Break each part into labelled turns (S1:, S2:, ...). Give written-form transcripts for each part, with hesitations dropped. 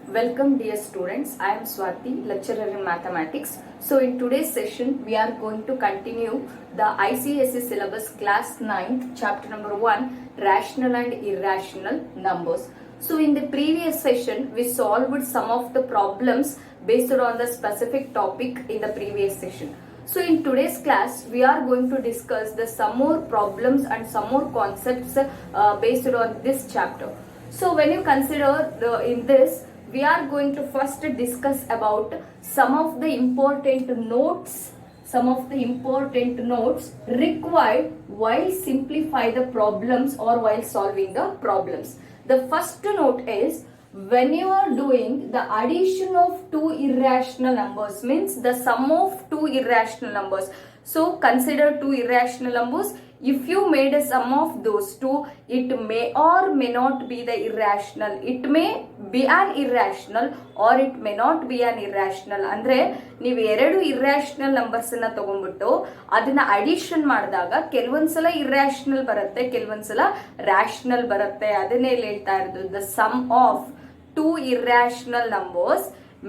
S1: Welcome dear students, I am Swati, lecturer in mathematics. So in today's session, we are going to continue the ICSE syllabus class 9th chapter number 1, rational and irrational numbers. So in the previous session, we solved some of the problems based on the specific topic in the previous session. So in today's class, we are going to discuss some more problems and some more concepts based on this chapter. So when you consider in this, we are going to first discuss about some of the important notes required while simplify the problems or while solving the problems. The first note is when you are doing the addition of two irrational numbers, means the sum of two irrational numbers. So consider two irrational numbers. If you made a sum of those two, it may or may not be the irrational. It may be an irrational or it may not be an irrational. ಅಂದ್ರೆ ನೀವು ಎರಡು irrational numbers ಅನ್ನ ತಗೊಂಡ್ಬಿಟ್ಟು ಅದನ್ನ addition ಮಾಡಿದಾಗ ಕೆಲವೊಂದ್ಸಲ irrational ಬರುತ್ತೆ, ಕೆಲವೊಂದ್ಸಲ ರಾಷನಲ್ ಬರುತ್ತೆ. ಅದನ್ನೇ ಹೇಳ್ತಾ ಇರೋದು the sum of two irrational numbers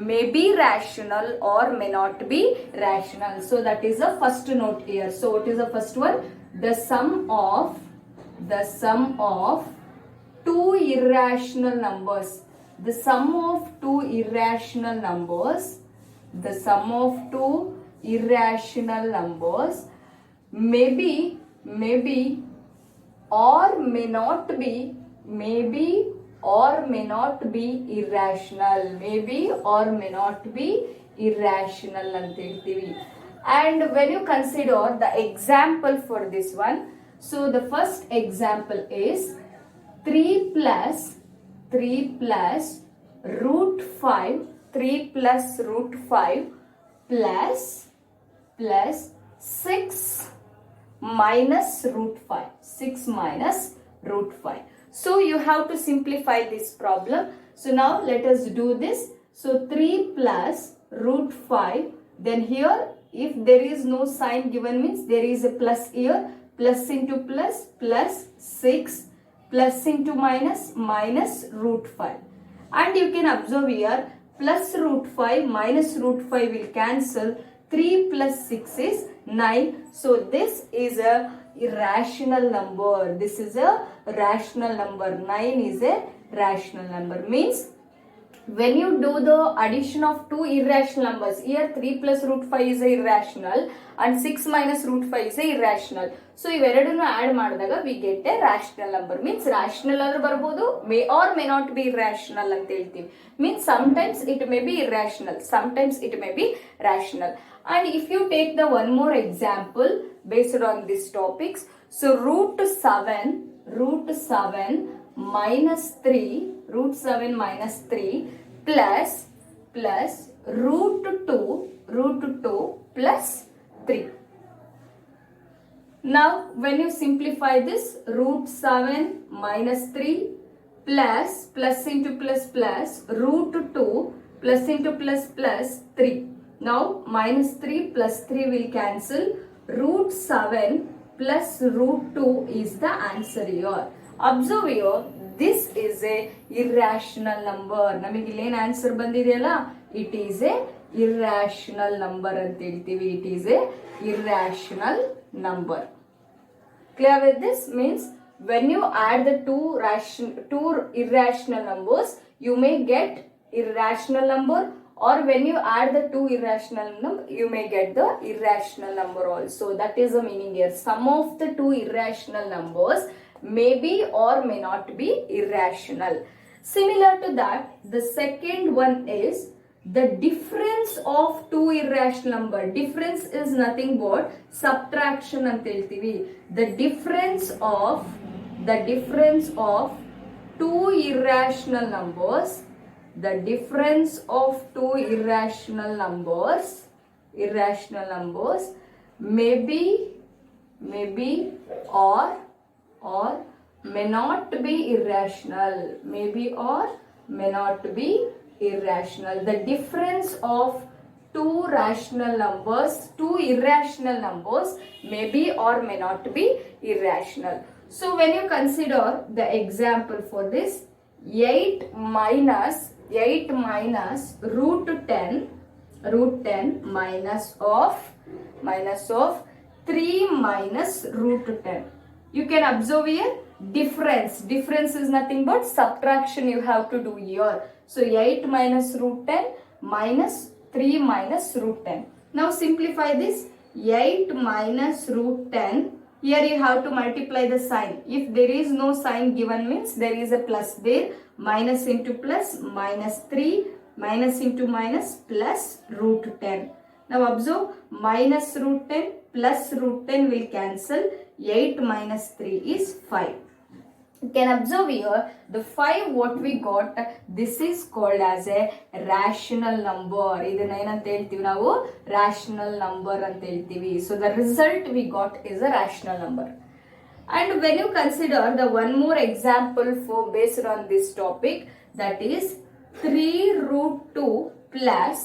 S1: may be rational or may not be rational. So that is the first note here. So what is the first one? The sum of two irrational numbers. The sum of two irrational numbers. The sum of two irrational numbers may be or may not be, maybe or may not be irrational, maybe or may not be irrational ಅಂತ ಹೇಳ್ತೀವಿ. And when you consider the example for this one, so the first example is 3 plus root 5 plus 6 minus root 5, 6 minus root 5. So you have to simplify this problem. So now let us do this. So 3 plus root 5, then here if there is no sign given means there is a plus here, plus into plus, plus 6, plus into minus, minus root 5. And you can observe here plus root 5 minus root 5 will cancel. 3 plus 6 is 9. So this is a irrational number. This is a rational number. 9 is a rational number. Means when you do the addition of two irrational numbers, here 3 plus root 5 is a irrational and 6 minus root 5 is a irrational. So ಇವೆರಡನ್ನು add ಮಾಡಿದಾಗ we get a rational number. Means rational ಆದ್ರೂ ಬರ್ಬೋದು, may or may not be irrational ಅಂತ ಹೇಳ್ತೀವಿ. Means sometimes it may be irrational, sometimes it may be rational. And if you take the one more example based on these topics, so root 7 minus 3 plus root 2 plus 3. Now when you simplify this, root 7 minus 3 plus into plus root 2 plus into plus 3. Now minus 3 plus 3 will cancel. Root 7 plus root 2 is the answer here. Observe here, this is a irrational number. ನಮಗೆ ಇಲ್ಲೇನು answer ಬಂದಿದೆಯಲ್ಲ, it is a irrational number ಅಂತ ಹೇಳ್ತೀವಿ. It is a irrational number. Clear with this? Means when you add the two irrational numbers, you may get irrational number, or when you add the two irrational number, you may get the irrational number also. That is the meaning here. Sum of the two irrational numbers may be or may not be irrational. Similar to that, the second one is the difference of two irrational number. Difference is nothing but subtraction ಅಂತ ಹೇಳ್ತೀವಿ. The difference of two irrational numbers, the difference of two irrational numbers may be or may not be irrational. Maybe or may not be irrational. The difference of two irrational numbers may be or may not be irrational. So when you consider the example for this, 8 minus 8 minus root 10 minus of 3 minus root 10. You can observe here difference. Difference is nothing but subtraction you have to do here. So 8 minus root 10 minus 3 minus root 10. Now simplify this. 8 minus root 10. Here you have to multiply the sign. If there is no sign given means there is a plus there. Minus into plus minus 3 minus into minus plus root 10. Now observe minus root 10 plus root 10 will cancel. 8 minus 3 is 5. You can observe here the 5 what we got, this is called as a rational number. ಇದನ್ನ ಏನಂತ ಹೇಳ್ತೀವಿ ನಾವು rational number ಅಂತ ಹೇಳ್ತೀವಿ. So the result we got is a rational number. And when you consider the one more example for based on this topic, that is 3 root 2 plus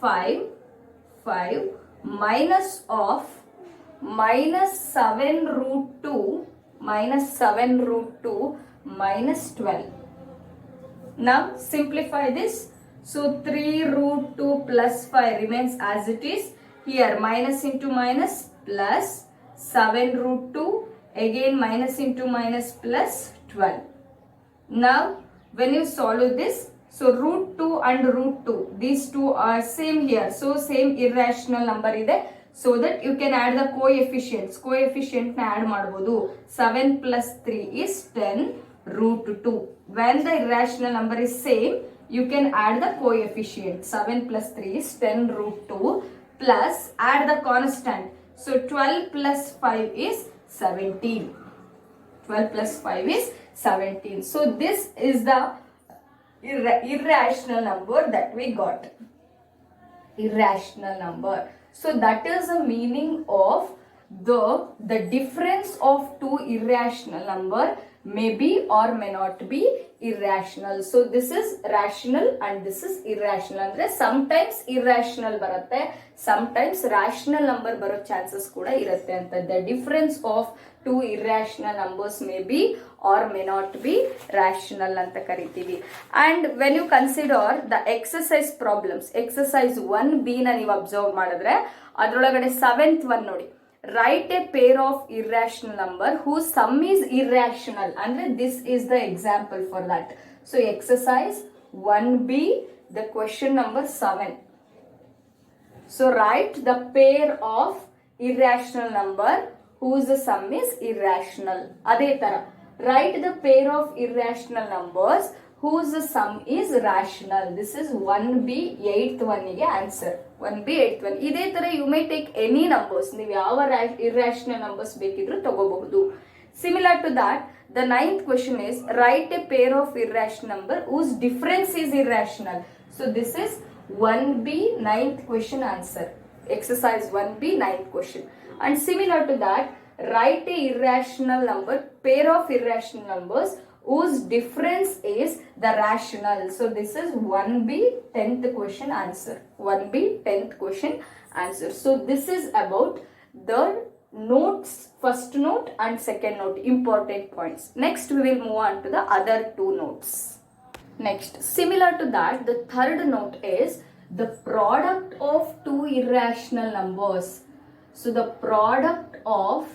S1: 5 minus of minus 7 root 2 minus 12. Now simplify this. So 3 root 2 plus 5 remains as it is. Here minus into minus plus 7 root 2 again minus into minus plus 12. Now when you solve this, so root 2 and root 2, these two are same here. So same irrational number ide. So that you can add the coefficients. Coefficient na add ಮಾಡಬಹುದು. 7 plus 3 is 10 root 2. When the irrational number is same, you can add the coefficient. 7 plus 3 is 10 root 2 plus add the constant. So 12 plus 5 is 17. 12 plus 5 is 17. So this is the irrational number that we got. Irrational number. So that is the meaning of the difference of two irrational number may be or may not be irrational. So this is rational and this is irrational. Andre sometimes irrational baratte, sometimes rational number baro chances kuda irutte anta. The difference of two irrational numbers may be or may not be rational anta karitivi. And when you consider the exercise problems, exercise 1b na ನೀವು observe ಮಾಡಿದ್ರೆ ಅದರೊಳಗಡೆ 7th one ನೋಡಿ, write a pair of irrational number whose sum is irrational. Andre this is the example for that. So exercise 1b, the question number 7. So write the pair of irrational number whose sum is irrational. Adhe tara write the pair of irrational numbers whose sum is rational. This is 1b 8th one ಗೆ answer. 1b 8th one. ಇದೇ ತರ you may take any numbers. ನೀವು ಯಾವ irrational numbers ಬೇಕಿದ್ರೂ ತಗೋಬಹುದು. Similar to that, the 9th question is write a pair of irrational number whose difference is irrational. So this is 1b 9th question answer. Exercise 1b 9th question. And similar to that, write a irrational number, pair of irrational numbers whose difference is the rational. So this is 1b 10th question answer. 1b 10th question answer. So this is about the notes, first note and second note, important points. Next we will move on to the other two notes. Next, similar to that, the third note is the product of two irrational numbers. So the product of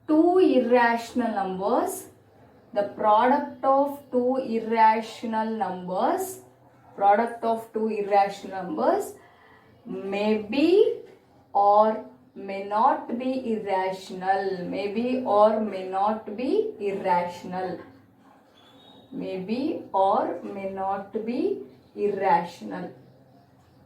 S1: two irrational numbers, the product of two irrational numbers may be or may not be irrational. Maybe or may not be irrational. Maybe or may not be irrational.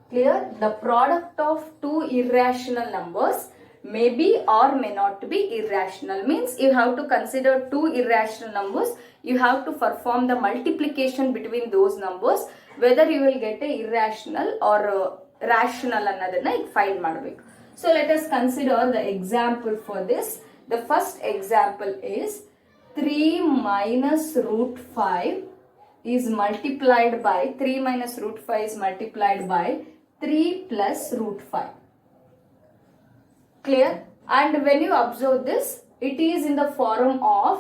S1: Clear? The product of two irrational numbers may be or may not be irrational. Means you have to consider two irrational numbers. You have to perform the multiplication between those numbers. Whether you will get a irrational or rational ಅನ್ನೋದನ್ನ ಈಗ find ಮಾಡಬೇಕು. So let us consider the example for this. The first example is 3 minus root 5 is multiplied by 3 minus root 5 is multiplied by 3 plus root 5. Clear? And when you observe this, it is in the form of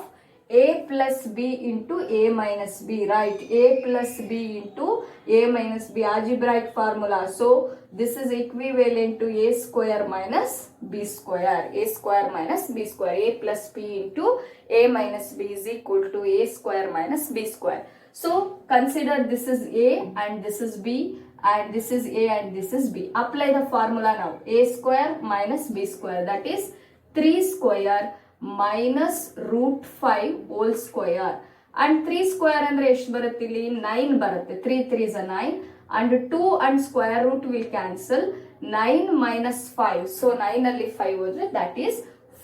S1: a plus b into a minus b, right? A plus b into a minus b, algebraic formula. So this is equivalent to a square minus b square. A square minus b square. A plus b into a minus b is equal to a square minus b square. So consider this is a and this is b and this is a and this is b. Apply the formula now. A square minus b square, that is 3 square minus root 5 whole square. And 3 square andre ಎಷ್ಟು ಬರುತ್ತೆ ಇಲ್ಲಿ 9 ಬರುತ್ತೆ. 3 3 is a 9 and 2 and square root will cancel. 9 minus 5, so 9 ಅಲ್ಲಿ 5 ಹೋದ್ರೆ that is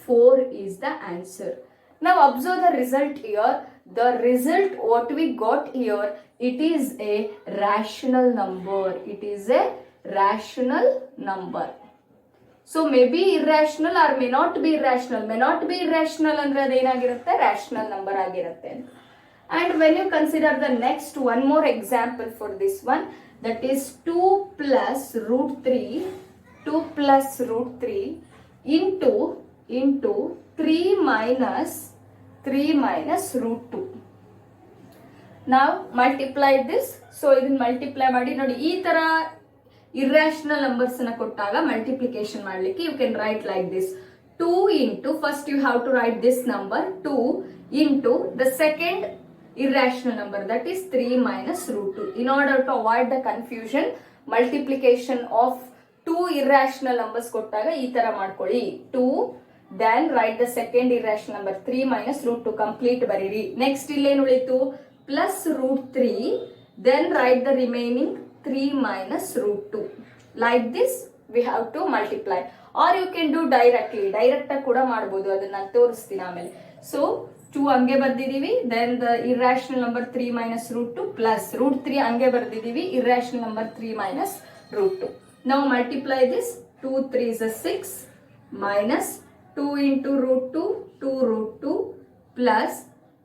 S1: 4 is the answer. Now observe the result here. The result what we got here, it is a rational number. It is a rational number. So may be irrational or may not be irrational. May not be irrational ಅಂದ್ರೆ ಅದೇನಾಗಿರುತ್ತೆ rational number ಆಗಿರುತ್ತೆ. And when you consider the next one more example for this one, that is 2 plus root 3, 2 plus root 3 into 3 minus root 2. Now multiply this. So ಇದನ್ನ multiply ಮಾಡಿ ನೋಡಿ, ಈ ತರ irrational numbers na kottaga multiplication ಮಾಡ್ಲಿಕ್ಕೆ you can write like this. 2 into, first you have to write this number 2 into the second irrational number, that is 3 minus root 2. In order to avoid the confusion, multiplication of two irrational numbers kottaga ee tara ಮಾಡ್ಕೊಳ್ಳಿ. 2 then write the second irrational number 3 minus root 2 complete bariri. Next illen ulitu plus root 3, then write the remaining 3 minus root 2. Like this we have to multiply, or you can do directly. Direct kuda ಮಾಡಬಹುದು, ಅದನ್ನ ತೋರಿಸ್ತೀನಿ ಆಮೇಲೆ. So 2 ಹಂಗೆ ಬರ್ದಿದೀವಿ, then the irrational number 3 minus root 2 plus root 3 ಹಂಗೆ ಬರ್ದಿದೀವಿ, irrational number 3 minus root 2. Now multiply this. 2 3 is a 6 minus 2 into root 2, 2 root 2 plus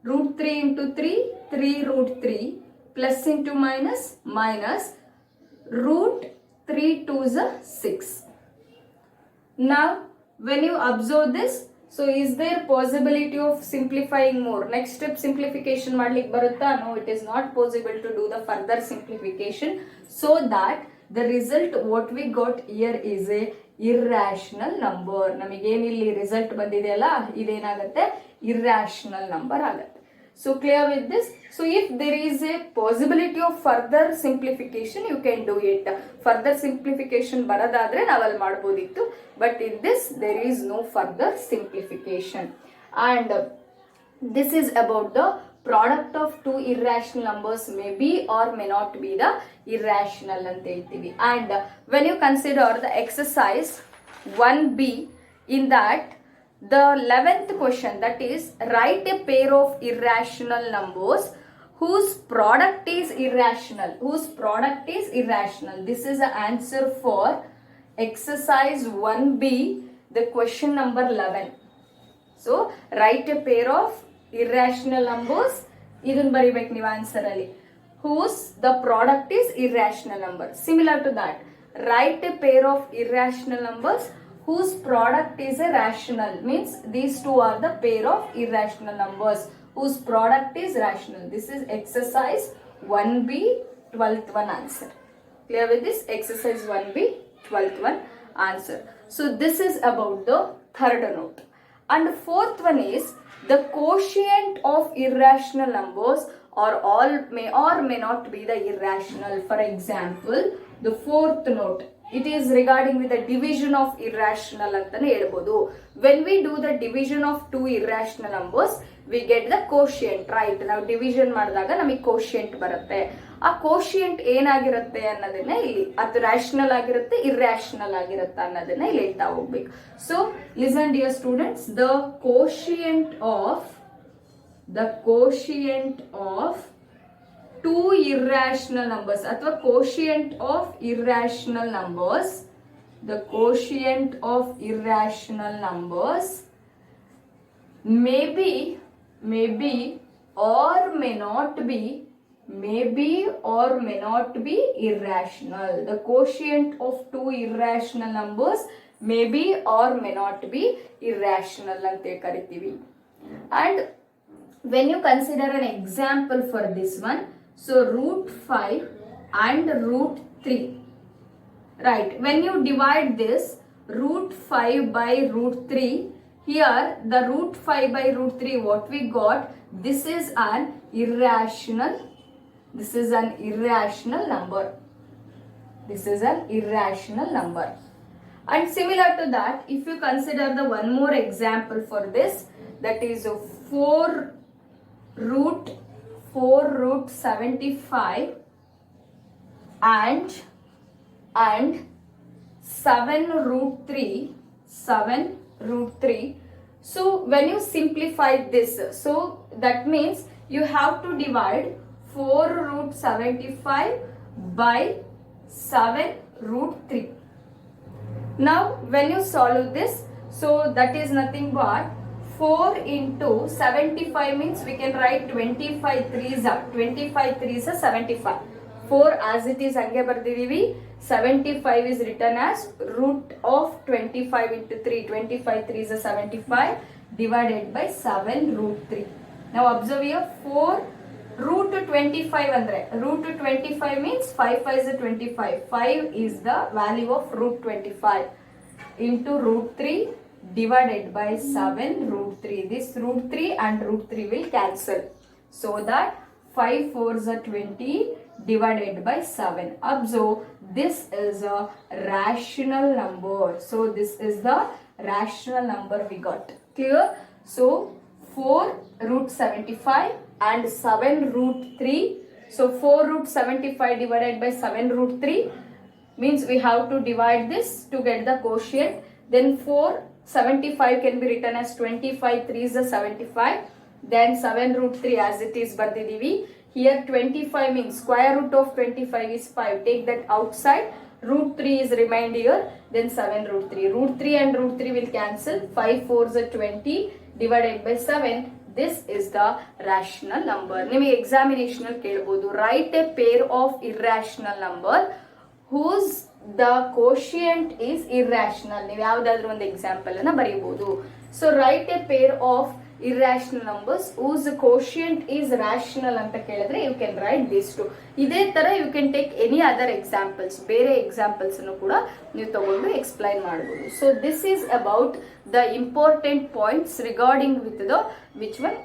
S1: root 3 into 3, 3 root 3 plus into minus root 3 2 is a 6. Now when you observe this, so is there possibility of simplifying more? Next step simplification ಮಾಡ್ಲಿಕ್ಕೆ ಬರುತ್ತಾ? No, it is not possible to do the further simplification, so that the result what we got here is a irrational number. ನಮಗೇನು ಇಲ್ಲಿ result ಬಂದಿದೆಯಲ್ಲ ಇದೇನಾಗುತ್ತೆ, irrational number ಆಗುತ್ತೆ. So clear with this? So if there is a possibility of further simplification, you can do it. Further simplification baradadre naval ಮಾಡಬಹುದಿತ್ತು, but in this there is no further simplification. And this is about the product of two irrational numbers may be or may not be the irrational ಅಂತ ಹೇಳ್ತೀವಿ. And when you consider the exercise 1b, in that the 11th question, that is write a pair of irrational numbers whose product is irrational. Whose product is irrational. This is the answer for exercise 1b, the question number 11. So write a pair of irrational numbers. ಇದನ್ನ ಬರಿಬೇಕು ನೀವು answer ಅಲ್ಲಿ. Whose the product is irrational number. Similar to that, write a pair of irrational numbers whose product is a rational. Means these two are the pair of irrational numbers whose product is rational. This is exercise 1b 12th one answer. Clear with this? Exercise 1b 12th one answer. So this is about the third note. And the fourth one is the quotient of irrational numbers or all may or may not be the irrational. For example, the fourth note, it is regarding with the division of irrational ಅಂತಾನೆ ಹೇಳ್ಬೋದು. When we do the division of two irrational numbers, we get the quotient, right? ನಾವು division ಮಾಡಿದಾಗ ನಮಗೆ quotient ಬರುತ್ತೆ. ಆ quotient ಏನಾಗಿರುತ್ತೆ ಅನ್ನೋದನ್ನ ಇಲ್ಲಿ ಅದು rational ಆಗಿರುತ್ತೆ irrational ಆಗಿರುತ್ತೆ ಅನ್ನೋದನ್ನ ಇಲ್ಲಿ ಹೇಳ್ತಾ ಹೋಗ್ಬೇಕು. So listen dear students, the quotient of two irrational numbers ಅಥವಾ quotient of irrational numbers, the quotient of irrational numbers may be or may not be irrational. The quotient of two irrational numbers may be or may not be irrational ante ಕರಿತೀವಿ. And when you consider an example for this one, so root 5 and root 3, right? When you divide this root 5 by root 3, here the root 5 by root 3, what we got, this is an irrational, this is an irrational number. This is an irrational number. And similar to that, if you consider the one more example for this, that is 4 root 75 and 7 root 3. So when you simplify this, so that means you have to divide 4 root 75 by 7 root 3. Now when you solve this, so that is nothing but 4 into 75 means we can write 25 3s are 75. 4 as it is hange bardidivi, 75 is written as root of 25 into 3, 25 3s are 75 divided by 7 root 3. Now observe here, 4 root 25 andre, root 25 means 5 5 is 25, 5 is the value of root 25 into root 3 divided by 7 root 3. This root 3 and root 3 will cancel. So that 5 4s are 20 divided by 7. Observe, this is a rational number. So this is the rational number we got. Clear? So 4 root 75 and 7 root 3. So 4 root 75 divided by 7 root 3 means we have to divide this to get the quotient. Then 475 can be written as 25 3s are 75. Then 7 root 3 as it is bardidivi. Here 25 means square root of 25 is 5. Take that outside. Root 3 is remained here. Then 7 root 3. Root 3 and root 3 will cancel. 5 4s are 20 divided by 7. This is the rational number. Nimage examination al kelbodu. Write a pair of irrational number whose the quotient is irrational. ನೀವು ಯಾವುದಾದ್ರೂ ಒಂದು example ಅನ್ನು ಬರೆಯಬಹುದು. So write a pair of irrational numbers whose quotient is rational ಅಂತ ಕೇಳಿದ್ರೆ you can write these two. ಇದೇ ತರ you can take any other examples. ಬೇರೆ examples ಅನ್ನು ಕೂಡ ನೀವು ತಗೊಂಡು explain ಮಾಡಬಹುದು. So this is about the important points regarding with the which one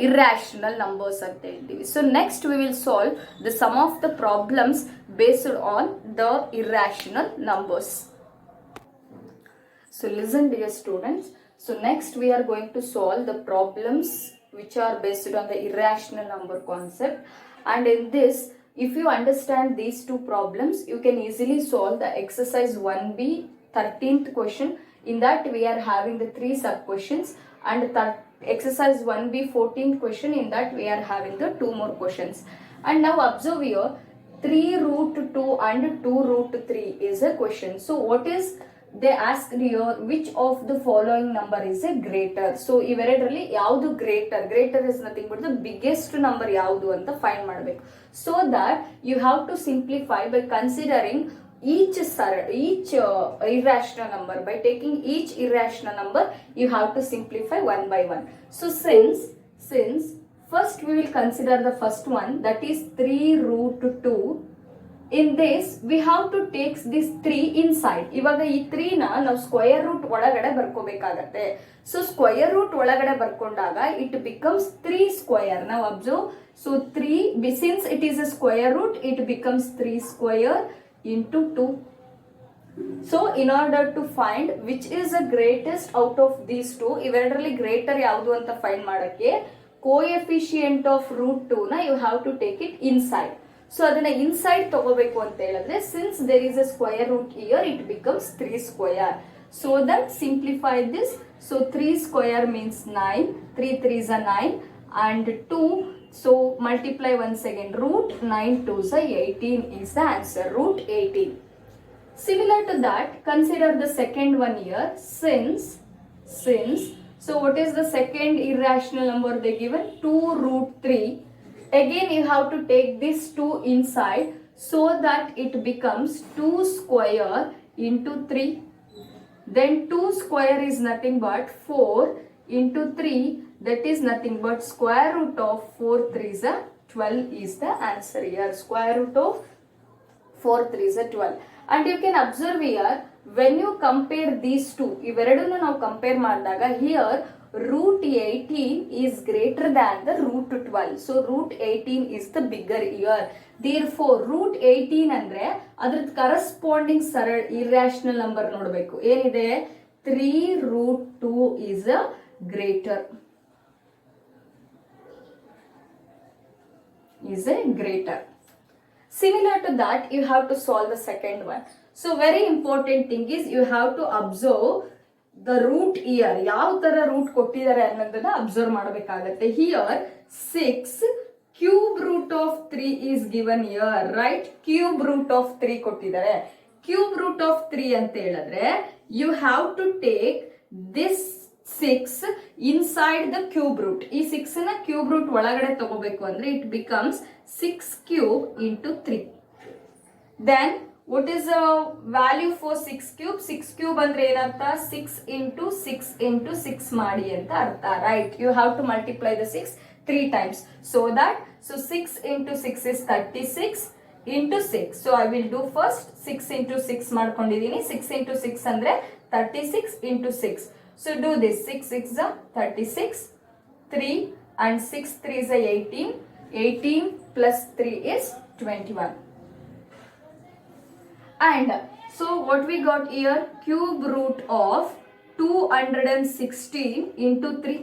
S1: irrational numbers ಅಂತ ಹೇಳ್ತೀವಿ. So next we will solve the sum of the problems based on the irrational numbers. So listen dear students. So next we are going to solve the problems which are based on the irrational number concept, and in this if you understand these two problems you can easily solve the exercise 1b 13th question. In that we are having the 3 sub questions, and exercise 1b 14th question, in that we are having the 2 more questions. And now observe here, 3 root 2 and 2 root 3 is a question. So what is they asked here, which of the following number is a greater? So iveradರಲ್ಲಿ ಯಾವುದು greater is nothing but the biggest number ಯಾವುದು ಅಂತ find ಮಾಡಬೇಕು. So that you have to simplify by considering each irrational number. By taking each irrational number you have to simplify one by one. So since first we will consider the first one, that is 3 root 2. In this we have to take this 3 inside. ಇವಾಗ ಈ 3 ನ ನಾವು square root ಒಳಗಡೆ ಬರ್ಕೋಬೇಕಾಗತ್ತೆ. So square root ಒಳಗಡೆ ಬರ್ಕೊಂಡಾಗ it becomes 3 square. ನಾವು observe, so 3 since it is a square root it becomes 3 square into 2. So in order to find which is the greatest out of these two, ಇವೆರಡರಲ್ಲಿ greater ಯಾವುದು ಅಂತ find ಮಾಡಕ್ಕೆ coefficient of root 2 ನ you have to take it inside. So ಅದನ್ನ inside ತಗೋಬೇಕು ಅಂತ ಹೇಳಿದ್ರೆ since there is a square root here it becomes 3 square. So that simplify this. So 3 square means 9, 3 3s are 9 and 2. So multiply once again, root 9 2s are 18 is the answer, root 18. Similar to that, consider the second one here, since so what is the second irrational number they given? 2 root 3. Again you have to take this 2 inside so that it becomes 2 square into 3. Then 2 square is nothing but 4 into 3, that is nothing but square root of 4 3s are 12 is the answer here. Square root of 4 3s are 12. And you can observe here, when you compare these two, ಇವೆರಡನ್ನು ನಾವು compare ಮಾಡಿದಾಗ here root 18 is greater than the root 12. So root 18 is the bigger here. Therefore root 18 ಅಂದ್ರೆ ಅದ್ರದ್ದು corresponding ಸರಳ irrational number ನೋಡಬೇಕು. ಏನಿದೆ? 3 root 2 is a greater. Similar to that, you have to solve the second one. So very important thing is you have to observe the root here. ಯಾವ ತರ root ಕೊಟ್ಟಿದ್ದಾರೆ ಅನ್ನೋದನ್ನ observe ಮಾಡಬೇಕಾಗತ್ತೆ. Here 6 cube root of 3 is given here, right? Cube root of 3 ಕೊಟ್ಟಿದ್ದಾರೆ. Cube root of 3 ಅಂತ ಹೇಳಿದ್ರೆ you have to take this 6 inside the cube root. ಈ 6 ನ cube root ಒಳಗಡೆ ತಗೋಬೇಕು ಅಂದ್ರೆ it becomes 6 cube into 3. Then what is the value for 6 cube? 6 cube ಅಂದ್ರೆ ಏನರ್ಥ? 6 into 6 into 6 ಮಾಡಿ ಅಂತ ಅರ್ಥ, right? You have to multiply the 6 3 times. So 6 into 6 is 36 into 6. So I will do first 6 into 6 ಮಾಡ್ಕೊಂಡಿದ್ದೀನಿ. 6 into 6 ಅಂದ್ರೆ 36 into 6. So do this. 6 6 is 36, 3 and 6 3 is 18. 18 plus 3 is 21. And so what we got here? Cube root of 216 into 3.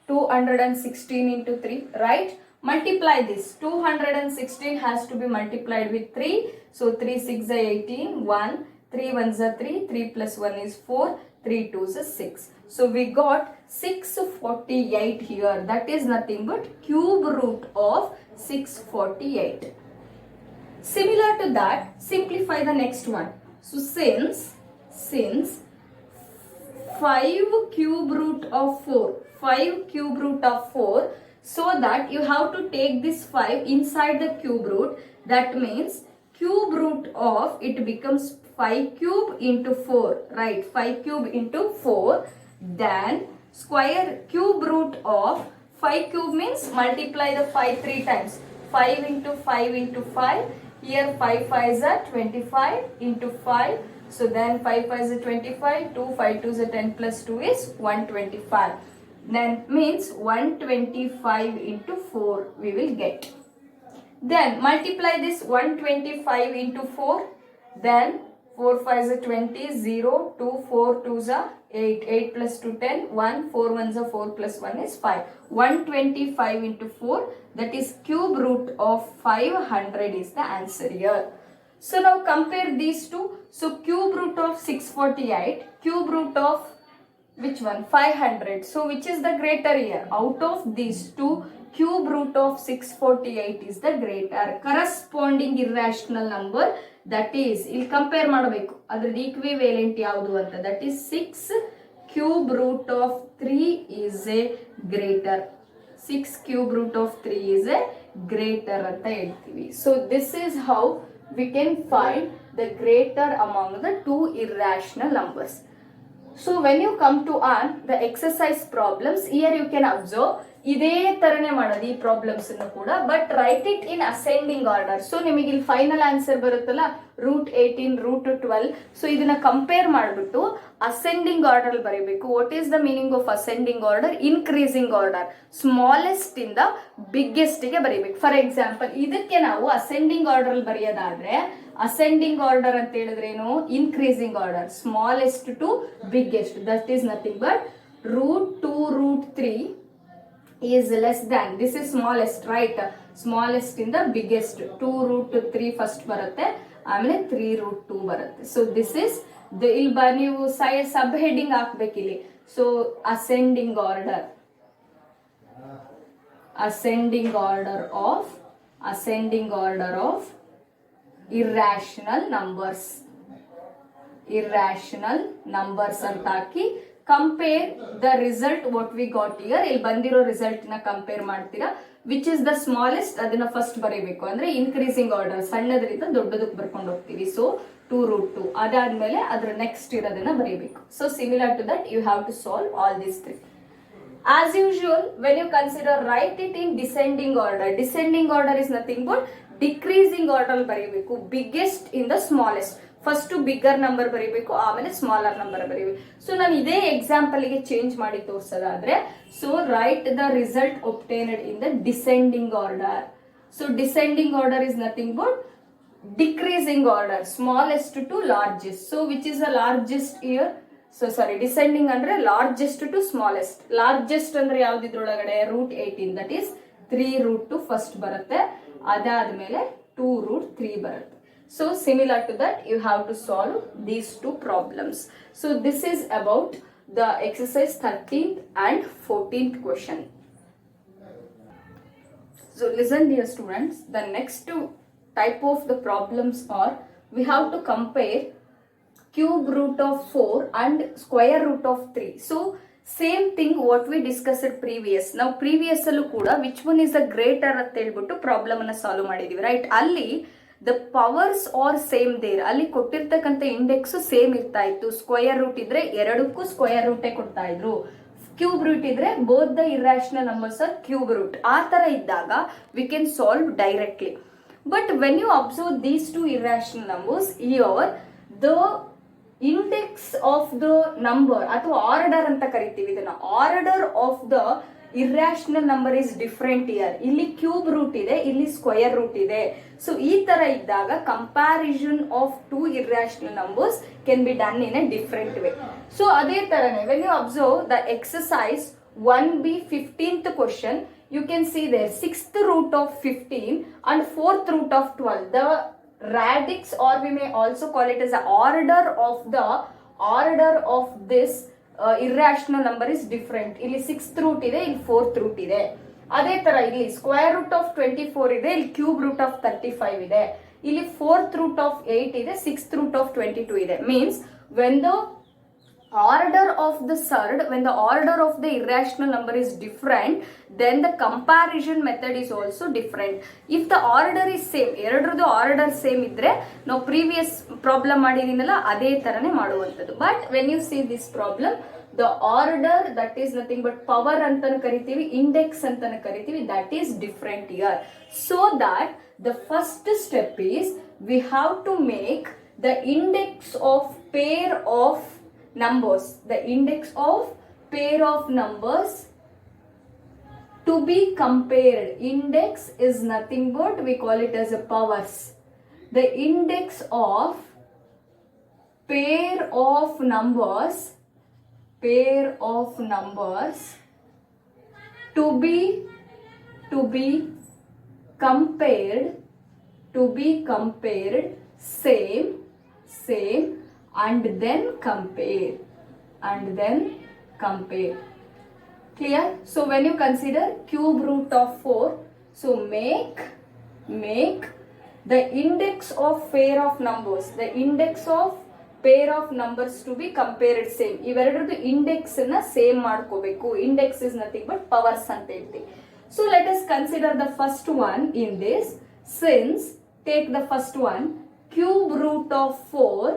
S1: 216 into 3, right? Multiply this. 216 has to be multiplied with 3. So 3 6 is 18. 1 3 1s are 3. 3 plus 1 is 4. 3 2s is 6. So we got 648 here. That is nothing but cube root of 648. Similar to that, simplify the next one. So since 5 cube root of 4, 5 cube root of 4, so that you have to take this 5 inside the cube root. That means cube root of it becomes 5 cube into 4, right? 5 cube into 4. Then square cube root of 5 cube means multiply the 5 3 times. 5 into 5 into 5. Here 5 5s are 25 into 5. So then 5 5s are 25. 2 5 2s are 10 plus 2 is 125. Then means 125 into 4 we will get. Then multiply this 125 into 4. Then 4 5s are 20, 0, 2, 4 2s are 8, 8 plus 2 10, 1, 4 1s are 4 plus 1 is 5. 125 into 4, that is cube root of 500 is the answer here. So now compare these two. So cube root of 648, cube root of which one? 500. So which is the greater here? Out of these two, cube root of 648 is the greater. Corresponding irrational number, that is ಇಲ್ಲಿ compare ಮಾಡಬೇಕು ಅದ್ರದ್ದು equivalent ಯಾವುದು ಅಂತ. That is 6 cube root of 3 is a greater. 6 cube root of 3 is a greater ಅಂತ ಹೇಳ್ತೀವಿ. So this is how we can find the greater among the two irrational numbers. So when you come to the exercise problems, here you can observe ಇದೇ ತರನೇ ಮಾಡೋದು ಈ problems ಅನ್ನು ಕೂಡ, but write it in ascending order. So ನಿಮಗೆ ಇಲ್ಲಿ final answer ಬರುತ್ತಲ್ಲ root 18 root 12. So ಇದನ್ನ ಕಂಪೇರ್ ಮಾಡಿಬಿಟ್ಟು ಅಸೆಂಡಿಂಗ್ ಆರ್ಡರ್ ಬರೀಬೇಕು. What is the meaning of ascending order? Increasing order, smallest ಇಂದ ಬಿಗ್ಗೆಸ್ಟ್ ಗೆ ಬರೀಬೇಕು. ಫಾರ್ ಎಕ್ಸಾಂಪಲ್ ಇದಕ್ಕೆ ನಾವು ಅಸೆಂಡಿಂಗ್ ಆರ್ಡರ್ ಬರೆಯೋದಾದ್ರೆ ಅಸೆಂಡಿಂಗ್ ಆರ್ಡರ್ ಅಂತ ಹೇಳಿದ್ರೇನು? Increasing order, smallest to biggest. That is nothing but root 2 root 3 is less than, this is smallest, right? Smallest in the biggest. 2 root 3 first ಬರುತ್ತೆ, ಆಮೇಲೆ 3 root 2 ಬರುತ್ತೆ. So this is ಇಲ್ಲಿ ನೀವು ಸಬ್ heading ಹಾಕ್ಬೇಕು ಇಲ್ಲಿ. So ascending order, ascending order of irrational numbers ಅಂತ ಹಾಕಿ compare the result what we got here. ಇಲ್ಲಿ ಬಂದಿರೋ ರಿಸಲ್ಟ್ ನ ಕಂಪೇರ್ ಮಾಡ್ತೀರಾ. ವಿಚ್ ಇಸ್ ದ ಸ್ಮಾಲೆಸ್ಟ್ ಅದನ್ನ ಫಸ್ಟ್ ಬರೀಬೇಕು. ಅಂದ್ರೆ ಇನ್ಕ್ರೀಸಿಂಗ್ ಆರ್ಡರ್, ಸಣ್ಣದ್ರಿಂದ ದೊಡ್ಡದಕ್ಕೆ ಬರ್ಕೊಂಡು ಹೋಗ್ತೀವಿ. ಸೊ 2 root 2 ಅದಾದ್ಮೇಲೆ ಅದ್ರ ನೆಕ್ಸ್ಟ್ ಇರೋದನ್ನ ಬರೀಬೇಕು. So similar to that you have to solve all this 3. As usual, when you consider, write it in descending order. Descending order is nothing but decreasing order ಬರೀಬೇಕು. Biggest in the smallest, first bigger number ಬರೀಬೇಕು, ಆಮೇಲೆ smaller number ಬರೀಬೇಕು. So ನಾನು ಇದೇ example ಗೆ change ಮಾಡಿ ತೋರಿಸೋದಾದ್ರೆ, so write the result obtained in the descending order. So descending order is nothing but decreasing order, smallest to largest. So which is the largest here? So sorry, descending ಅಂದ್ರೆ largest to smallest. Largest ಅಂದ್ರೆ ಯಾವ್ದು ಇದ್ರೊಳಗಡೆ? root 18, that is 3 root 2 first ಬರುತ್ತೆ, ಅದಾದ್ಮೇಲೆ 2 root 3 ಬರುತ್ತೆ. So similar to that you have to solve these two problems. So this is about the exercise 13th and 14th question. So listen dear students, the next two type of the problems are, we have to compare cube root of 4 and square root of 3. So same thing what we discussed previous. Now previous allu kuda which one is the greater ಅಂತ ಹೇಳ್ಬಿಟ್ಟು problem ಅನ್ನ solve ಮಾಡಿದೀವಿ, right? ಅಲ್ಲಿ the powers are same there. ಅಲ್ಲಿ ಕೊಟ್ಟಿರ್ತಕ್ಕಂಥ index same ಇರ್ತಾ ಇತ್ತು. Square root ಇದ್ರೆ ಎರಡಕ್ಕೂ ಸ್ಕ್ವಯರ್ ರೂಟೇ ಕೊಡ್ತಾ ಇದ್ರು. ಕ್ಯೂಬ್ ರೂಟ್ ಇದ್ರೆ both the irrational numbers are cube root. ಆ ತರ ಇದ್ದಾಗ we can solve directly. But when you observe these two irrational numbers, here the index of the number ಅಥವಾ ಆರ್ಡರ್ ಅಂತ ಕರಿತೀವಿ ಇದನ್ನ, order of the irrational number is different here. ಇಲ್ಲಿ cube root ಇದೆ, ಇಲ್ಲಿ ಸ್ಕ್ವಯರ್ ರೂಟ್ ಇದೆ. So ಈ ತರ ಇದ್ದಾಗ comparison of two irrational numbers can be done in a different way. So ಅದೇ ತರನೇ when you observe the exercise 1b 15th question, you can see there 6th root of 15 and 4th root of 12. The radix, or we may also call it as the order of this irrational number is different. ಇಲ್ಲಿ 6th root ಇದೆ, ಇಲ್ಲಿ 4th root ಇದೆ. ಅದೇ ತರ ಇಲ್ಲಿ square root of 24 ಇದೆ, ಇಲ್ಲಿ cube root of 35 ಇದೆ, ಇಲ್ಲಿ 4th root of 8 ಇದೆ, 6th root of 22 ಇದೆ. Means when the order of the surd, when the order of the irrational number is different, then the comparison method is also different. If the order is same, ಎರಡರದು order same ಇದ್ರೆ ನಾವು previous problem ಮಾಡಿದೀನಲ್ಲ ಅದೇ ತರನೇ ಮಾಡುವಂಥದ್ದು. But when you see this problem, the order, that is nothing but power ಅಂತಾನು ಕರಿತೀವಿ, index ಅಂತಾನು ಕರಿತೀವಿ, that is different here. So that the first step is we have to make the index of pair of numbers, the index of pair of numbers to be compared. Index is nothing but we call it as a powers. The index of pair of numbers to be compared same and then compare. Clear? So when you consider cube root of 4, so make the index of pair of numbers, the index of pair of numbers to be compared same. ಇವೆರಡರದ್ದು index ಅನ್ನ same ಮಾಡ್ಕೋಬೇಕು. Index is nothing but powers ಅಂತ ಹೇಳ್ತೀವಿ. So let us consider the first one in this. Since take the first one, cube root of 4.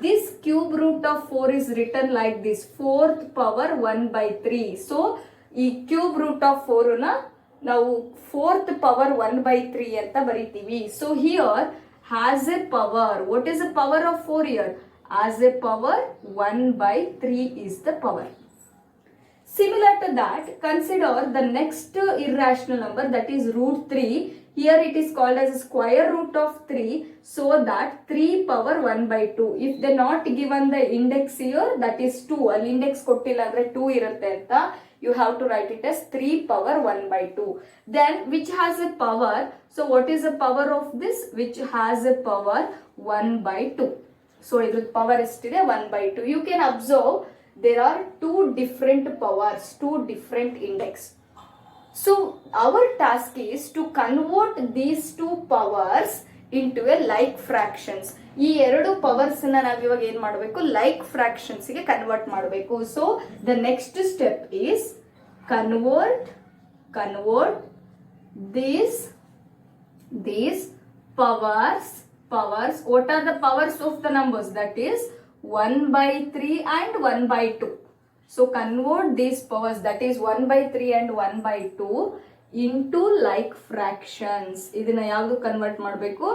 S1: This cube root of 4 is written like this, 4th power 1/3. So ಈ cube root of 4 ನ ನಾವು 4th power 1/3 ಅಂತ ಬರೀತೀವಿ. So here has a power. What is the power of 4 here? As a power 1/3 is the power. Similar to that, consider the next irrational number, that is root 3. Here it is called as square root of 3, so that 3 power 1/2. If they not given the index here, that is 2. ಅಲ್ಲಿ index ಕೊಟ್ಟಿಲ್ಲ ಅಂದ್ರೆ 2 ಇರುತ್ತೆ ಅಂತ, you have to write it as 3 power 1/2. Then which has a power? So what is the power of this? Which has a power 1/2. So iದ್ರ power ಎಷ್ಟಿದೆ? 1/2. You can observe there are two different powers, two different index. So our task is to convert these two powers into a like fractions. ಈ ಎರಡು powers ನ ನಾವು ಇವಾಗ ಏನ್ ಮಾಡಬೇಕು? Like fractions ಗೆ convert ಮಾಡಬೇಕು. So the next step is convert these powers. What are the powers of the numbers? That is 1/3 and 1/2. So convert these powers, that is 1 by 3 and 1 by 2 into like fractions. ಇದನ್ನ ಯಾವುದು convert ಮಾಡಬೇಕು?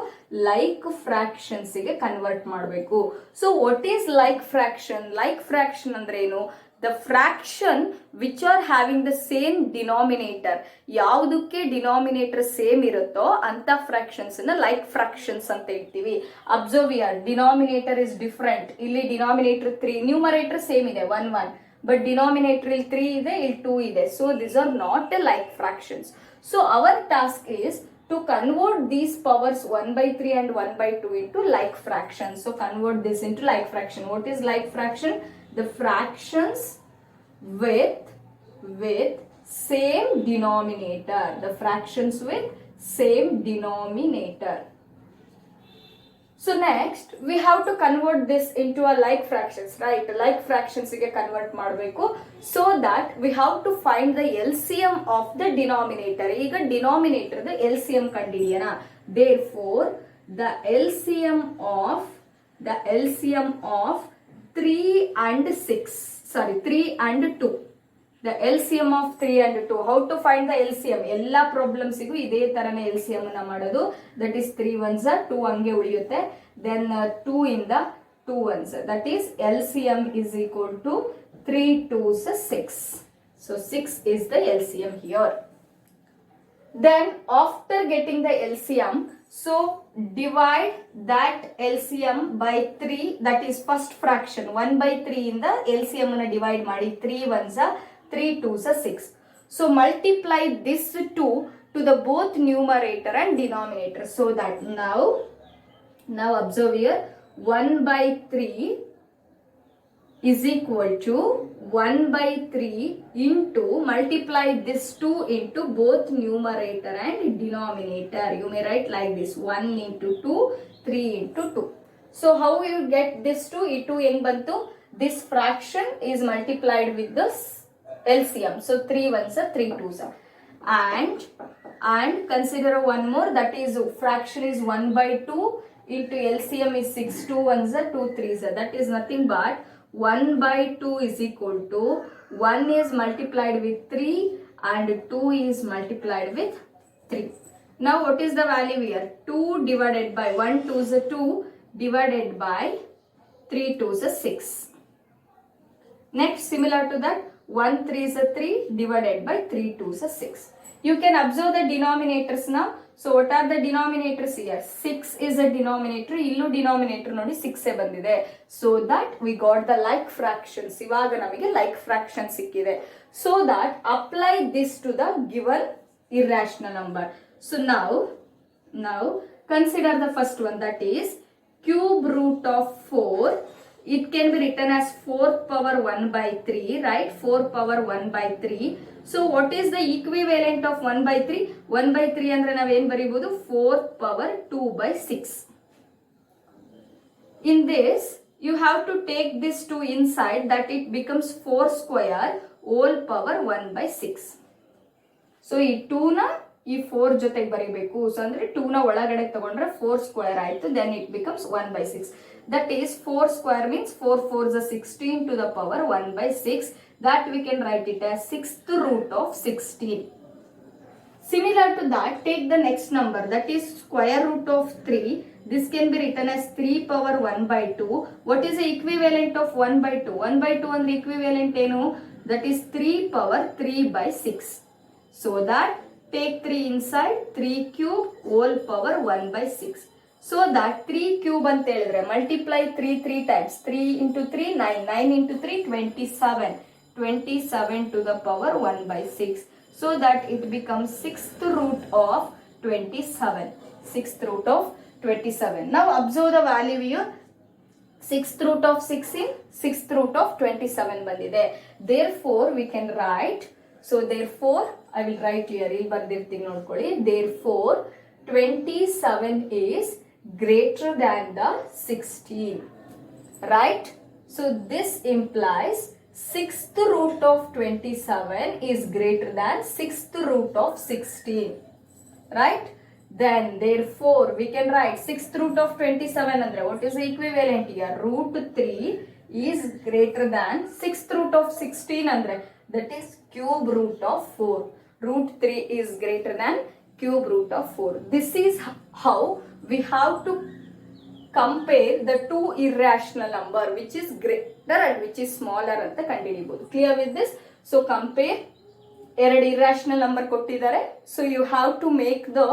S1: Like fractions ಗೆ convert ಮಾಡಬೇಕು. So what is like fraction? Like fraction ಅಂದ್ರೆ ಏನು? The fraction which are having the same denominator. ಯಾವುದಕ್ಕೆ denominator same ಇರುತ್ತೋ ಅಂತ ಫ್ರಾಕ್ಷನ್ಸ್ ಅನ್ನ ಲೈಕ್ ಫ್ರಾಕ್ಷನ್ಸ್ ಅಂತ ಹೇಳ್ತೀವಿ. Observe here, denominator is different. ಇಲ್ಲಿ ಡಿನಾಮಿನೇಟರ್ 3, ನ್ಯೂಮರೇಟರ್ ಸೇಮ್ ಇದೆ 1 1, ಬಟ್ ಡಿನಾಮಿನೇಟರ್ ಇಲ್ಲಿ 3 ಇದೆ, ಇಲ್ಲಿ 2 ಇದೆ. So these are not a like fractions. So our task is to convert these powers 1 by 3 and 1 by 2 into like fractions. So convert this into like fraction. What is like fraction? The fractions with same denominator. The fractions with same denominator. So next we have to convert this into a like fractions, right? Like fractions ಗೆ convert ಮಾಡಬೇಕು. So that we have to find the LCM of the denominator. ಈಗ denominator the LCM ಕಂಡುಹಿಡಿಯೋಣ. Therefore the LCM of 3 and 2. The LCM of 3 and 2. How to find the LCM? ಎಲ್ಲ ಪ್ರಾಬ್ಲಮ್ಸಿಗೂ ಇದೇ ತರನೇ LCM ಅನ್ನ ಮಾಡೋದು. That is 3 ones, 2 ಹಂಗೆ ಉಳಿಯುತ್ತೆ. Then 2 ಇಂದ 2 ones. That is LCM is equal to 3 2s 6. So 6 is the LCM here. Then after getting the LCM, so divide that LCM by 3, that is first fraction 1 by 3 ಇಂದ LCM ಅನ್ನು divide ಮಾಡಿ. 3 ones 3 2s 6. So multiply this 2 to the both numerator and denominator. So that now observe here, 1 by 3 is equal to 1 by 3 into, multiply this 2 into both numerator and denominator. You may write like this, 1 into 2, 3 into 2. So how you get this 2? E 2 ಹೆಂಗ್ ಬಂತು? This fraction is multiplied with this LCM. So 3 ones 3 2s. And consider one more, that is fraction is 1 by 2 into LCM is 6 2 ones 2 3s. That is nothing but 1 by 2 is equal to 1 is multiplied with 3 and 2 is multiplied with 3. Now what is the value here? 2 divided by 1 2s 2 divided by 3 2s 6. Next, similar to that, 1 3s 3 divided by 3 2s 6. You can observe the denominators now. So what are the denominators here? 6 is a denominator. Illu denominator nodi 6 ಬಂದಿದೆ. So that we got the like fractions. ಇವಾಗ ನಮಗೆ like fraction ಸಿಕ್ಕಿದೆ. So that apply this to the given irrational number. So now consider the first one, that is cube root of 4. It can be written as 4th power 1 by 3, right? 4 power 1 by 3. So what is the equivalent of 1 by 3? 1 by 3 ಅಂದ್ರೆ ನಾವು ಏನು ಬರೀಬಹುದು? 4th power 2 by 6. In this you have to take this 2 inside, that it becomes 4 square whole power 1 by 6. So ಈ 2 ನ ಈ 4 ಜೊತೆಗೆ ಬರೀಬೇಕು. So ಅಂದ್ರೆ 2 ನ ಒಳಗಡೆ ತಗೊಂಡ್ರೆ 4 ಸ್ಕ್ವೇರ್ ಆಯ್ತು. Then it becomes 1 by 6. That is 4 square means 4 4s 16 to the power 1 by 6. That we can write it as 6th root of 16. Similar to that, take the next number, that is square root of 3. This can be written as 3 power 1 by 2. What is the equivalent of 1 by 2? 1 by 2 and the equivalent ಏನು? That is 3 power 3 by 6. So that take 3 inside, 3 cube whole power 1 by 6. So that 3 cube ಅಂತ ಹೇಳಿದ್ರೆ multiply 3 3 times. 3 into 3 9, 9 into 3 27. 27 to the power 1 by 6. So that it becomes 6th root of 27. 6th root of 27. Now observe the value here. 6th root of 16, 6th root of 27 ಬಂದಿದೆ. Therefore we can write, so therefore I will write here, ಇಲ್ಲಿ ಬರ್ದಿರ್ತೀನಿ ನೋಡ್ಕೊಳ್ಳಿ. Therefore 27 is greater than the 16. Right? So this implies 6th root of 27 is greater than 6th root of 16. Right? Then therefore we can write 6th root of 27 andre what is the equivalent here? Root 3 is greater than 6th root of 16 andre, that is cube root of 4. Root 3 is greater than cube root of 4. This is how we have to compare the two irrational number, which is greater and which is smaller ಅಂತ ಕಂಡುಹಿಡಿಯಬಹುದು. Clear with this? So compare, ಎರಡು irrational number ಕೊಟ್ಟಿದ್ದಾರೆ. So you have to make the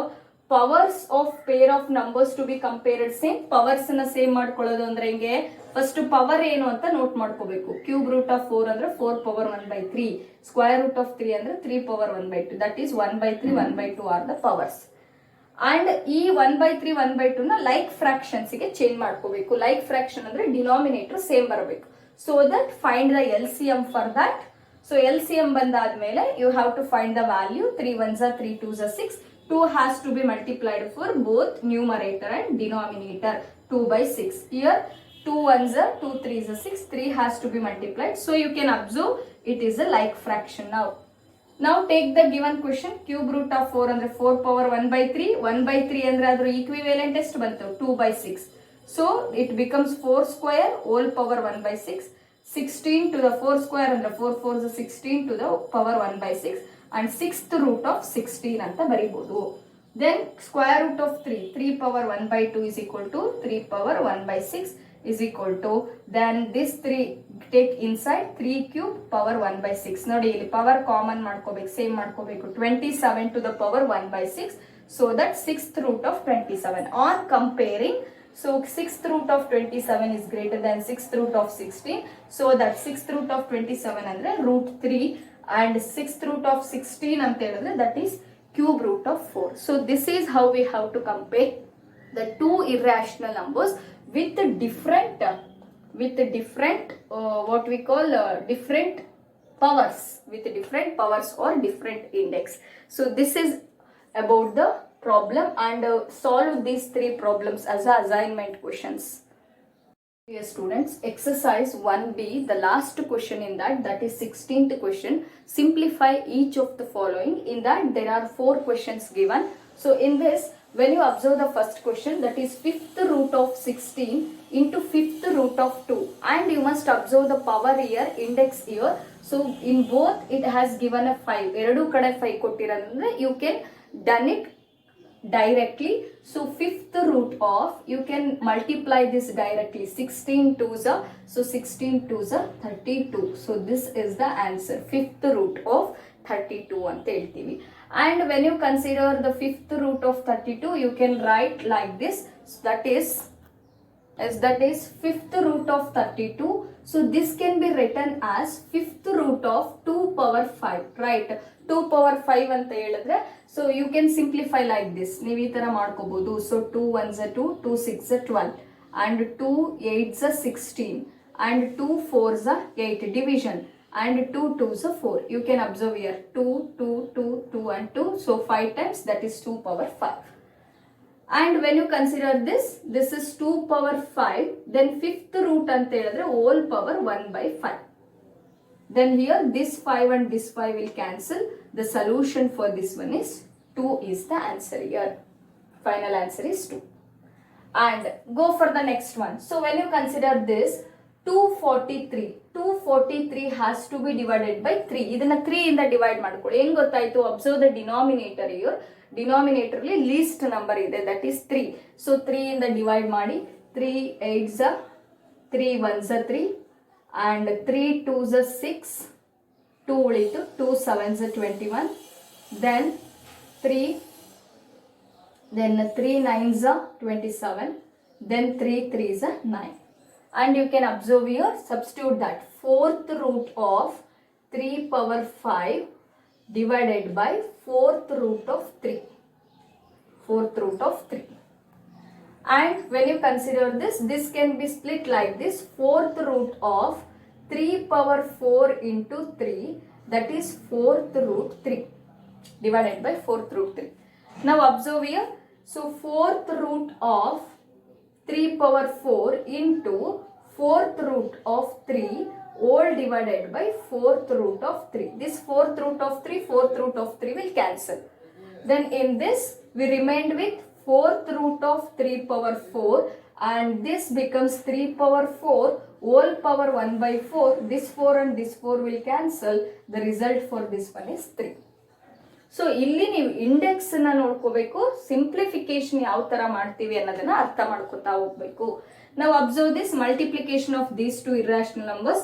S1: powers of pair of numbers to be compared same. Powers ನ same ಮಾಡ್ಕೊಳ್ಳೋದು ಅಂದ್ರೆ ಹೆಂಗೆ, first power ಏನು ಅಂತ ನೋಟ್ ಮಾಡ್ಕೋಬೇಕು. ಕ್ಯೂಬ್ ರೂಟ್ ಆಫ್ 4 ಅಂದ್ರೆ 4 ಪವರ್ 1/3, ಸ್ಕ್ವೇರ್ ರೂಟ್ ಆಫ್ 3 ಅಂದ್ರೆ 3 power 1/2, that is 1/3 1/2 are the powers. And ಈ 1/3 1/2 ನ ಲೈಕ್ ಫ್ರಾಕ್ಷನ್ಸ್ ಗೆ ಚೇಂಜ್ ಮಾಡ್ಕೋಬೇಕು. ಲೈಕ್ ಫ್ರಾಕ್ಷನ್ ಅಂದ್ರೆ ಡಿನಾಮಿನೇಟರ್ ಸೇಮ್ ಬರಬೇಕು. So that find the LCM for that. So LCM ಬಂದಾದ್ಮೇಲೆ you have to find the value. 3 1s are 3 2s are 6. 2 has to be multiplied for both numerator and denominator. 2/6. Here 2 1s are 2 3s are 6. 3 has to be multiplied. So you can observe it is a like fraction now. Now take the given question. Cube root of 4 ಅಂದ್ರೆ 4 power 1/3. 1/3 ಅಂದ್ರೆ ಅದರ equivalent ಎಷ್ಟು ಬಂತು? 2/6. So it becomes 4 square whole power 1/6. 16 to the 4 square ಅಂದ್ರೆ 4 4s are 16 to the power 1/6. And 6th root of 16 ಅಂತ ಬರೀಬಹುದು. Then square root of 3. 3 power 1/2 is equal to 3 power 1/6 is equal to, then this 3 take inside, 3 cube power 1/6. ನೋಡಿ ಇಲ್ಲಿ power common ಮಾಡ್ಕೋಬೇಕು, same ಮಾಡ್ಕೋಬೇಕು. 27 to the power 1/6. So that 6th root of 27. On comparing, so 6th root of 27 is greater than 6th root of 16. So that 6th root of 27 ಅಂದ್ರೆ root 3 and 6th root of 16 ಅಂತ ಹೇಳಿದ್ರೆ that is cube root of 4. So this is how we have to compare the two irrational numbers with different what we call different powers, with different powers or different index. So this is about the problem, and solve these three problems as assignment questions. Dear students, exercise 1B, the last question in that is 16th question. Simplify each of the following. In that there are 4 questions given. So in this, when you observe the first question, that is 5th root of 16 into 5th root of 2, and you must observe the power here, index here. So in both it has given a 5. ಎರಡು ಕಡೆ 5 ಕೊಟ್ಟಿರೋದ್ರಿಂದ you can done it directly. So 5th root of, you can multiply this directly. 16 2s are, so 16 2s are 32. So this is the answer, 5th root of 32 ಅಂತ ಹೇಳ್ತೀವಿ. And when you consider the 5th root of 32, you can write like this. So that is 5th root of 32. So this can be written as 5th root of 2 power 5, right? 2 power 5 ಅಂತ ಹೇಳಿದ್ರೆ, so you can simplify like this. ನೀವು ಈ ತರ ಮಾಡ್ಕೋಬಹುದು. So 2 1s are 2, 2 6s are 12, and 2 8s are 16, and 2 4s are 8, division, and 2 2s are 4. You can observe here 2 2 2 2 and 2. So 5 times, that is 2 power 5. And when you consider this is 2 power 5, then 5th root ಅಂತ ಹೇಳಿದ್ರೆ whole power 1/5. Then here this 5 and this 5 will cancel. The solution for this one is 2 is the answer here. Final answer is 2. And go for the next one. So when you consider this 243 has to be divided by 3. ಇದನ್ನ 3 ಇಂದ divide ಮಾಡ್ಕೊಳ್ಳಿ. ಹೆಂಗ್ ಗೊತ್ತಾಯ್ತು? Observe the denominator here. Denominator ಅಲ್ಲಿ least number ಇದೆ, that is 3. So 3 ಇಂದ divide ಮಾಡಿ. 3 8s are 3 1s are 3, and 3 2s are 6, 2 ಉಳಿತು, 2 7s are 21, then 3 9s are 27, then 3 3s are 9. And you can observe here, substitute that 4th root of 3 power 5 divided by 4th root of 3. 4th root of 3. And when you consider this can be split like this. 4th root of 3 power 4 into 3, that is 4th root 3 divided by 4th root 3. Now observe here. So 4th root of 3 power 4 into 4th root of 3 all divided by 4th root of 3. This 4th root of 3, 4th root of 3 will cancel. Then in this we remained with 4th root of 3 power 4 and this becomes 3 power 4 whole power 1 by 4. This 4 and this 4 will cancel. The result for this one is 3. So ಇಲ್ಲಿ ನೀವು index ನ ನೋಡ್ಕೋಬೇಕು, simplification ಯಾವ ತರ ಮಾಡ್ತೀವಿ ಅನ್ನೋದನ್ನ ಅರ್ಥ ಮಾಡ್ಕೋತಾ ಹೋಗ್ಬೇಕು. ನಾವು observe this multiplication of these two irrational numbers.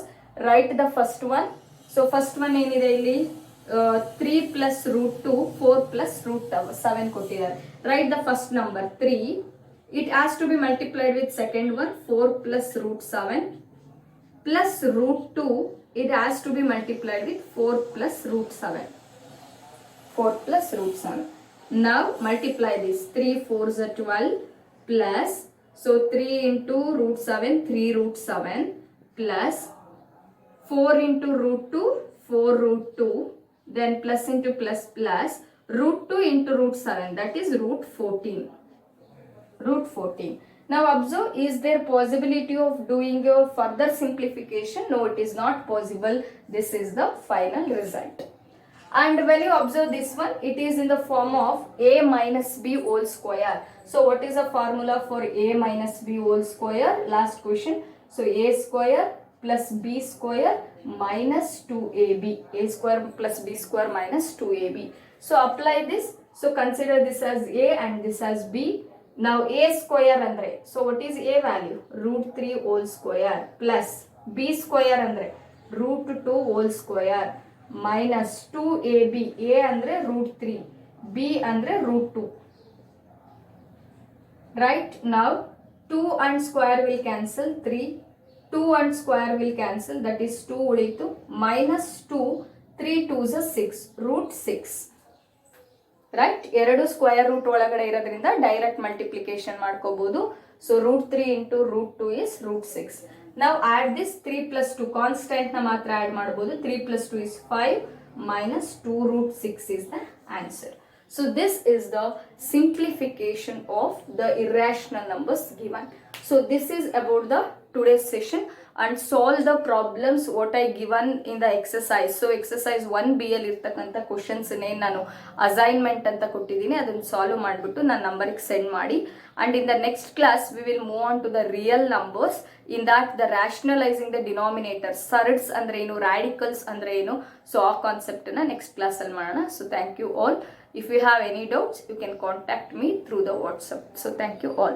S1: Right the first one. So first one ಏನಿದೆ ಇಲ್ಲಿ 3 plus root 2 4 plus root 7 ಕೊಟ್ಟಿದ್ದಾರೆ. Right the first number 3. It has to be multiplied with second one 4 plus root 7 plus root 2. It has to be multiplied with 4 plus root 7. 4 plus root 7. Now multiply this. 3 4s are 12 plus, so 3 into root 7 3 root 7 plus 4 into root 2 4 root 2, then plus into plus plus root 2 into root 7, that is root 14. Root 14. Now observe, is there possibility of doing a further simplification? No, it is not possible. This is the final result. And when you observe this one, it is in the form of a minus b whole square. So what is the formula for a minus b whole square? Last question. So a square plus b square minus 2ab. A square plus b square minus 2ab. So apply this. So consider this as a and this as b. Now a square andre, so what is a value? Root 3 whole square plus b square andre root 2 whole square minus 2ab. A andre root 3, b andre root 2. Right? Now 2 and square will cancel 3, 2 and square will cancel, that is 2 ulitu, minus 2, 3 2s are 6, root 6. Right, ಎರಡು square root ಒಳಗಡೆ ಇರೋದ್ರಿಂದ direct multiplication ಮಾಡ್ಕೋಬಹುದು. So root 3 into root 2 is root 6. ನಾವು add this 3 plus 2 constant ನ ಮಾತ್ರ add ಮಾಡಬಹುದು. 3 plus 2 is 5 minus 2 root 6 is the answer. So this is the simplification of the irrational numbers given. So this is about the today's session and solve the problems what I given in the exercise. So exercise 1b ಅಲ್ಲಿ ಇರ್ತಕ್ಕಂಥ questions ನಾನು assignment ಅಂತ ಕೊಟ್ಟಿದ್ದೀನಿ, ಅದನ್ನು solve ಮಾಡಿಬಿಟ್ಟು ನನ್ನ ನಂಬರ್ಗೆ send ಮಾಡಿ. And in the next class we will move on to the real numbers. In that the rationalising the denominator, surds ಅಂದ್ರೆ ಏನು, ರ್ಯಾಡಿಕಲ್ಸ್ ಅಂದ್ರೆ ಏನು, ಸೊ ಆ ಕಾನ್ಸೆಪ್ಟ್ ನ ನೆಕ್ಸ್ಟ್ ಕ್ಲಾಸ್ ಅಲ್ಲಿ ಮಾಡೋಣ. So thank you all. If you have any doubts, you can contact me through the WhatsApp. So thank you all.